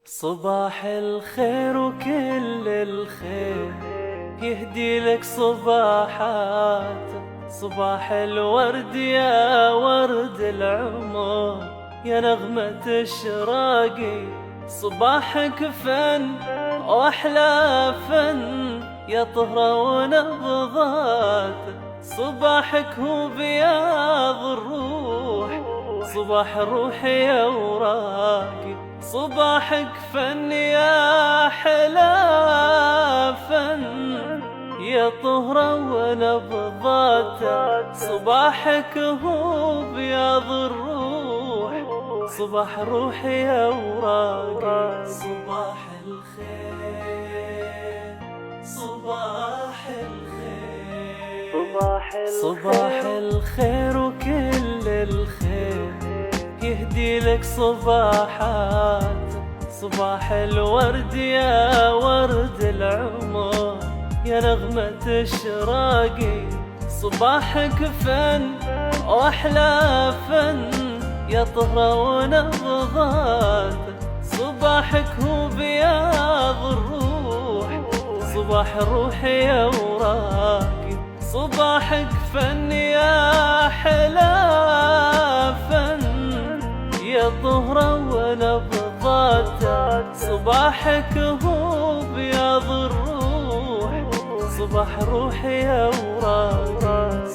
صباح الخير وكل الخير يهدي لك صباحات. صباح الورد يا ورد العمر، يا نغمة الشراقي. صباحك فن وأحلى فن، يا طهرة ونبضات. صباحك هو بياض الروح، صباح الروح يا وراقي. صباحك فن يا حلا فن، يا طهرة ونبضات. صباحك هو بياض الروح، صباح الروح يا وراقي. صباح الخير صباح الخير صباح الخير وكل الخير يهدي لك صباحات. صباح الورد يا ورد العمر، يا نغمة الشراقي. صباحك فن وأحلى فن، يا طهرة ونبضات. صباحك هو بياض الروح، صباح الروح يا وراقي. صباحك فن يا حلا فن، يا طهرة ونبضات. صباحك هو بياض الروح، صباح الروح يا وراقي.